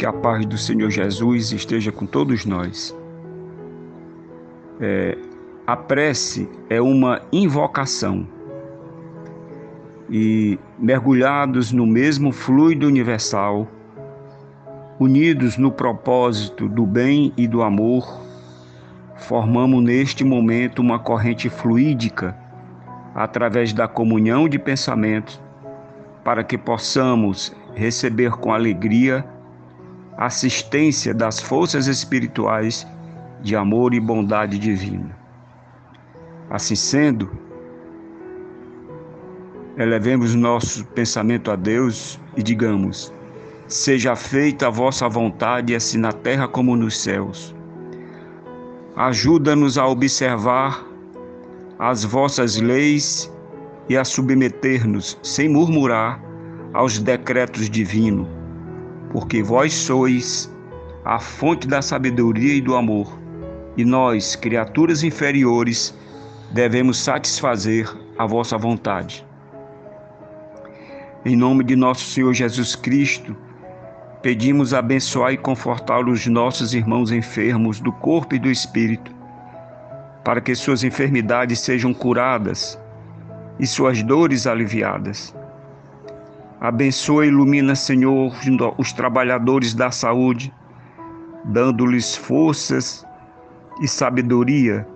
Que a paz do Senhor Jesus esteja com todos nós. A prece é uma invocação e, mergulhados no mesmo fluido universal, unidos no propósito do bem e do amor, formamos neste momento uma corrente fluídica através da comunhão de pensamentos para que possamos receber com alegria assistência das forças espirituais de amor e bondade divina. Assim sendo, elevemos nosso pensamento a Deus e digamos: seja feita a vossa vontade, assim na terra como nos céus. Ajuda-nos a observar as vossas leis e a submeter-nos, sem murmurar, aos decretos divinos, porque vós sois a fonte da sabedoria e do amor, e nós, criaturas inferiores, devemos satisfazer a vossa vontade. Em nome de nosso Senhor Jesus Cristo, pedimos abençoar e confortar os nossos irmãos enfermos do corpo e do espírito, para que suas enfermidades sejam curadas e suas dores aliviadas. Abençoa e ilumina, Senhor, os trabalhadores da saúde, dando-lhes forças e sabedoria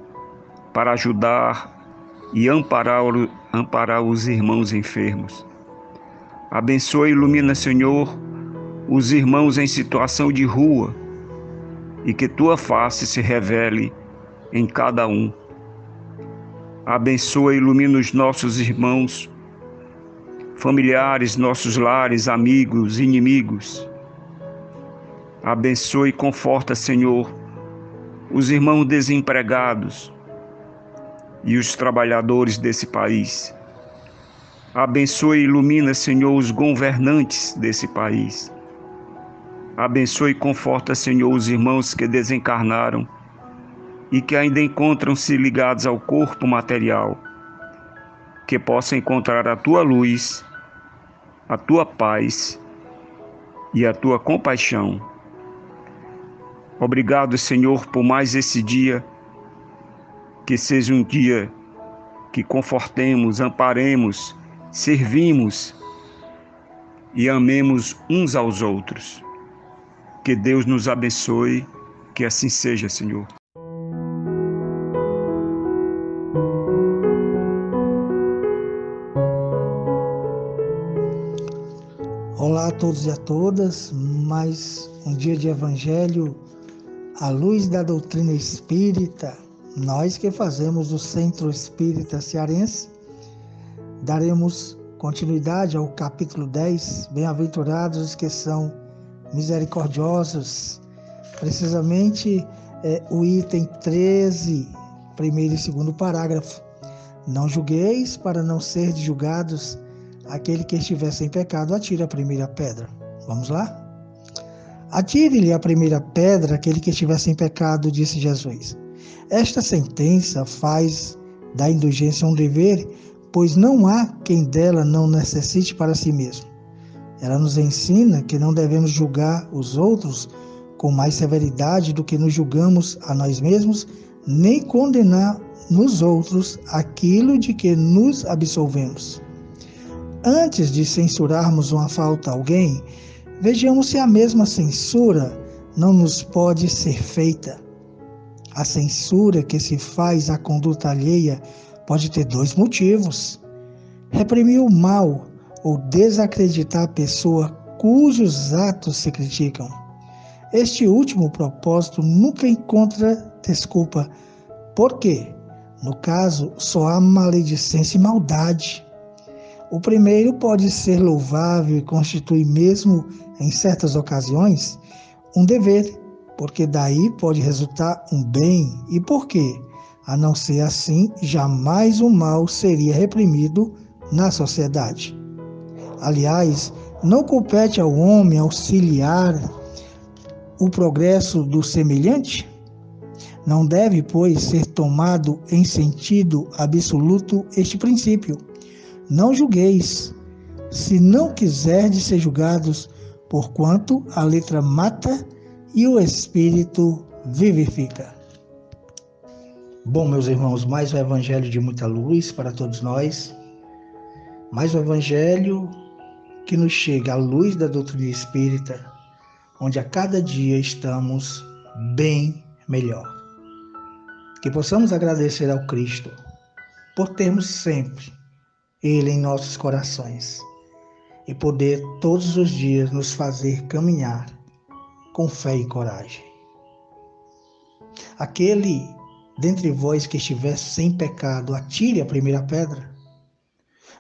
para ajudar e amparar os irmãos enfermos. Abençoa e ilumina, Senhor, os irmãos em situação de rua, e que tua face se revele em cada um. Abençoa e ilumina os nossos irmãos, familiares, nossos lares, amigos, inimigos. Abençoa e conforta, Senhor, os irmãos desempregados e os trabalhadores desse país. Abençoa e ilumina, Senhor, os governantes desse país. Abençoa e conforta, Senhor, os irmãos que desencarnaram e que ainda encontram-se ligados ao corpo material, que possam encontrar a tua luz, a tua paz e a tua compaixão. Obrigado, Senhor, por mais esse dia, que seja um dia que confortemos, amparemos, servimos e amemos uns aos outros. Que Deus nos abençoe, que assim seja, Senhor. Olá a todos e a todas, mais um dia de Evangelho à luz da doutrina espírita. Nós que fazemos do Centro Espírita Cearense, daremos continuidade ao capítulo 10, Bem-aventurados os que são misericordiosos, precisamente o item 13, primeiro e segundo parágrafo. Não julgueis para não serdes julgados. Aquele que estiver sem pecado, atire a primeira pedra. Vamos lá? Atire-lhe a primeira pedra aquele que estiver sem pecado, disse Jesus. Esta sentença faz da indulgência um dever, pois não há quem dela não necessite para si mesmo. Ela nos ensina que não devemos julgar os outros com mais severidade do que nos julgamos a nós mesmos, nem condenar nos outros aquilo de que nos absolvemos. Antes de censurarmos uma falta a alguém, vejamos se a mesma censura não nos pode ser feita. A censura que se faz à conduta alheia pode ter dois motivos: reprimir o mal ou desacreditar a pessoa cujos atos se criticam. Este último propósito nunca encontra desculpa. Por quê? No caso, só há maledicência e maldade. O primeiro pode ser louvável e constitui mesmo, em certas ocasiões, um dever, porque daí pode resultar um bem. E por quê? A não ser assim, jamais o mal seria reprimido na sociedade. Aliás, não compete ao homem auxiliar o progresso do semelhante? Não deve, pois, ser tomado em sentido absoluto este princípio. Não julgueis, se não quiserdes ser julgados, porquanto a letra mata e o Espírito vivifica. Bom, meus irmãos, mais um evangelho de muita luz para todos nós, mais um evangelho que nos chega à luz da doutrina espírita, onde a cada dia estamos bem melhor. Que possamos agradecer ao Cristo por termos sempre Ele em nossos corações e poder todos os dias nos fazer caminhar com fé e coragem. Aquele dentre vós que estiver sem pecado, atire a primeira pedra.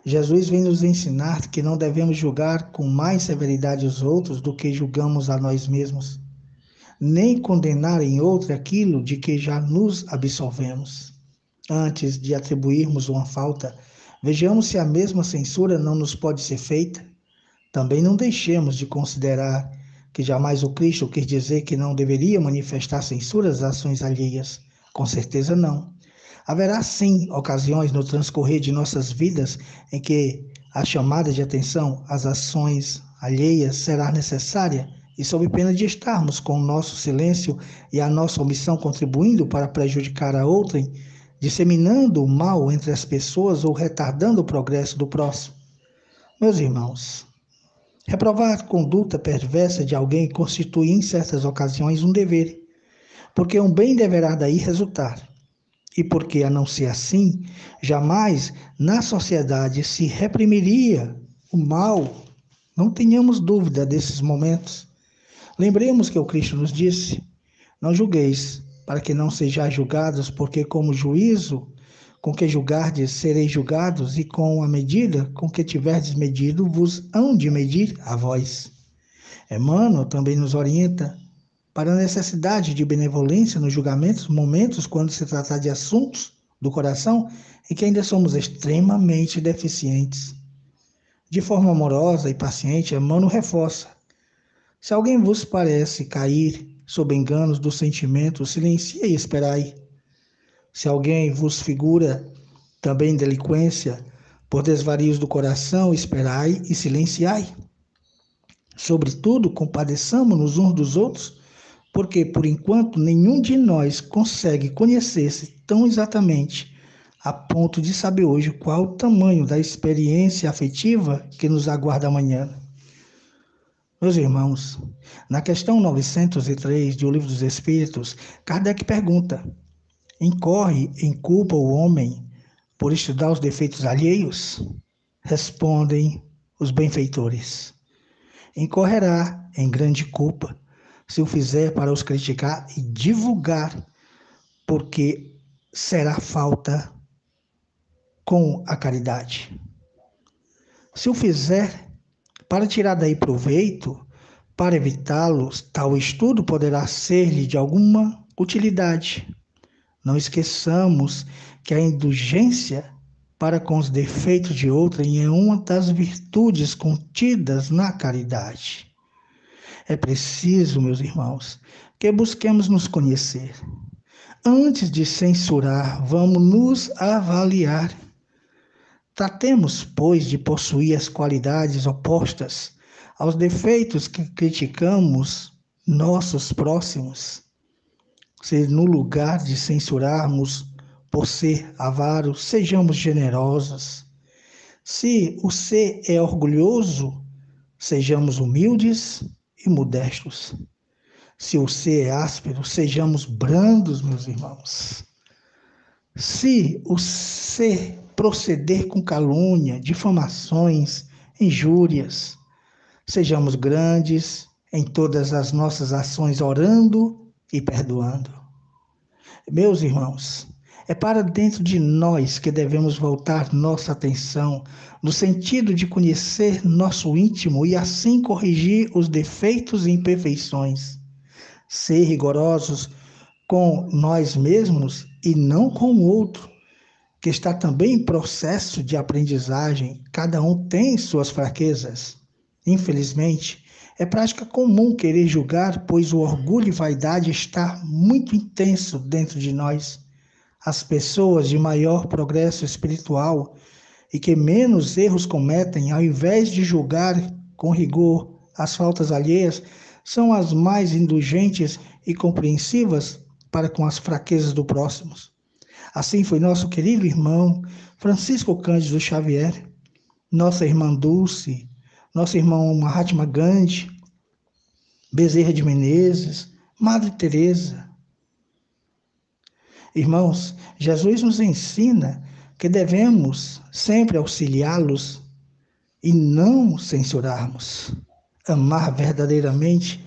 Jesus vem nos ensinar que não devemos julgar com mais severidade os outros do que julgamos a nós mesmos, nem condenar em outro aquilo de que já nos absolvemos. Antes de atribuirmos uma falta, vejamos se a mesma censura não nos pode ser feita. Também não deixemos de considerar que jamais o Cristo quis dizer que não deveria manifestar censura às ações alheias. Com certeza não. Haverá sim ocasiões no transcorrer de nossas vidas em que a chamada de atenção às ações alheias será necessária, e sob pena de estarmos com o nosso silêncio e a nossa omissão contribuindo para prejudicar a outrem, disseminando o mal entre as pessoas ou retardando o progresso do próximo. Meus irmãos, reprovar a conduta perversa de alguém constitui em certas ocasiões um dever, porque um bem deverá daí resultar. E porque, a não ser assim, jamais na sociedade se reprimiria o mal. Não tenhamos dúvida desses momentos. Lembremos que o Cristo nos disse: não julgueis, para que não sejais julgados, porque como juízo com que julgardes, sereis julgados, e com a medida com que tiverdes medido, vos hão de medir a vós. Emmanuel também nos orienta para a necessidade de benevolência nos julgamentos, momentos quando se tratar de assuntos do coração em que ainda somos extremamente deficientes. De forma amorosa e paciente, Emmanuel reforça: se alguém vos parece cair sob enganos do sentimento, silenciai e esperai. Se alguém vos figura também delinquência por desvarios do coração, esperai e silenciai. Sobretudo, compadeçamo-nos uns dos outros, porque, por enquanto, nenhum de nós consegue conhecer-se tão exatamente a ponto de saber hoje qual o tamanho da experiência afetiva que nos aguarda amanhã. Meus irmãos, na questão 903 do Livro dos Espíritos, Kardec pergunta: incorre em culpa o homem por estudar os defeitos alheios? Respondem os benfeitores: incorrerá em grande culpa se o fizer para os criticar e divulgar, porque será falta com a caridade. Se o fizer para tirar daí proveito, para evitá-los, tal estudo poderá ser-lhe de alguma utilidade. Não esqueçamos que a indulgência para com os defeitos de outrem é uma das virtudes contidas na caridade. É preciso, meus irmãos, que busquemos nos conhecer. Antes de censurar, vamos nos avaliar. Tratemos, pois, de possuir as qualidades opostas aos defeitos que criticamos nossos próximos. Se no lugar de censurarmos por ser avaros, sejamos generosos. Se o ser é orgulhoso, sejamos humildes e modestos. Se o ser é áspero, sejamos brandos, meus irmãos. Se o ser proceder com calúnia, difamações, injúrias, sejamos grandes em todas as nossas ações, orando e perdoando. Meus irmãos, é para dentro de nós que devemos voltar nossa atenção, no sentido de conhecer nosso íntimo e assim corrigir os defeitos e imperfeições. Ser rigorosos com nós mesmos e não com o outro, que está também em processo de aprendizagem. Cada um tem suas fraquezas. Infelizmente, é prática comum querer julgar, pois o orgulho e vaidade está muito intenso dentro de nós. As pessoas de maior progresso espiritual e que menos erros cometem, ao invés de julgar com rigor As faltas alheias são as mais indulgentes e compreensivas para com as fraquezas do próximo. Assim foi nosso querido irmão Francisco Cândido Xavier, nossa irmã Dulce, nosso irmão Mahatma Gandhi, Bezerra de Menezes, Madre Teresa. Irmãos, Jesus nos ensina que devemos sempre auxiliá-los e não censurarmos. Amar verdadeiramente,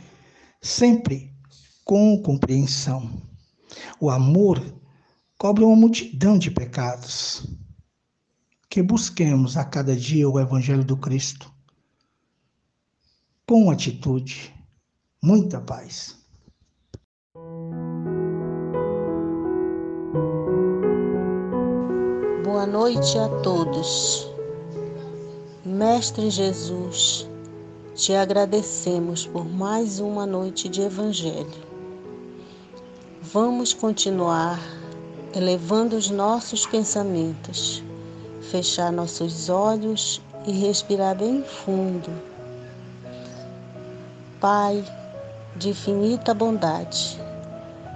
sempre com compreensão. O amor cobre uma multidão de pecados. Que busquemos a cada dia o Evangelho do Cristo com atitude. Muita paz. Boa noite a todos. Mestre Jesus, te agradecemos por mais uma noite de Evangelho. Vamos continuar elevando os nossos pensamentos, fechar nossos olhos e respirar bem fundo. Pai de infinita bondade,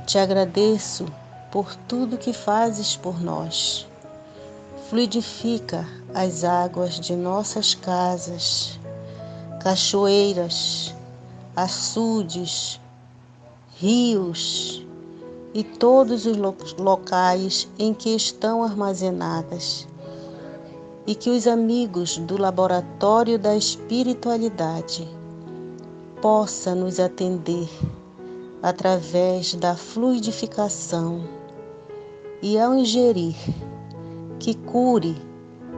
te agradeço por tudo que fazes por nós. Fluidifica as águas de nossas casas, cachoeiras, açudes, rios e todos os locais em que estão armazenadas, e que os amigos do Laboratório da Espiritualidade possam nos atender através da fluidificação e ao ingerir, que cure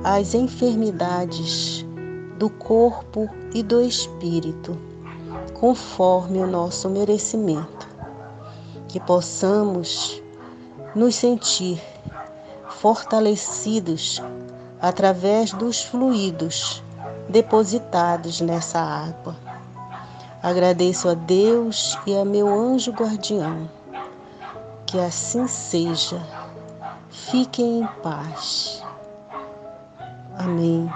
as enfermidades do corpo e do espírito, conforme o nosso merecimento. Que possamos nos sentir fortalecidos através dos fluidos depositados nessa água. Agradeço a Deus e a meu anjo guardião. Que assim seja. Fiquem em paz. Amém.